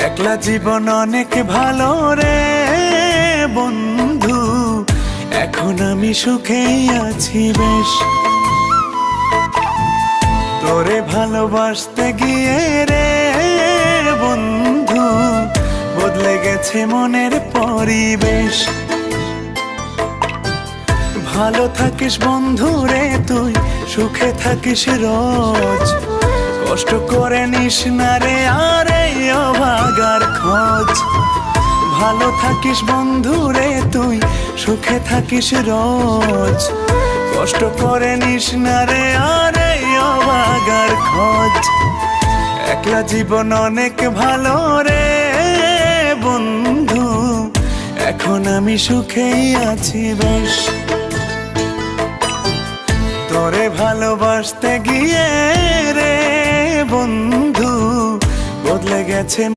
একলা জীবন অনেক ভালো রে বন্ধু, এখন আমি সুখেই আছি বেশ। তোরে ভালোবাসতে গিয়ে রে বন্ধু, বদলে গেছে মনের পরিবেশ। ভালো থাকিস বন্ধু রে তুই, সুখে থাকিস রোজ, কষ্ট করে নিস না রে আর এই অভাগার খোঁজ। ভালো থাকিস বন্ধু রে তুই, সুখে থাকিস রোজ, কষ্ট করে নিস না রে আর এই অভাগার খোঁজ। একলা জীবন অনেক ভালো রে বন্ধু, এখন আমি সুখেই আছি বেশ। তোরে ভালোবাসতে গিয়ে রে বন্ধু, বদলে গেছে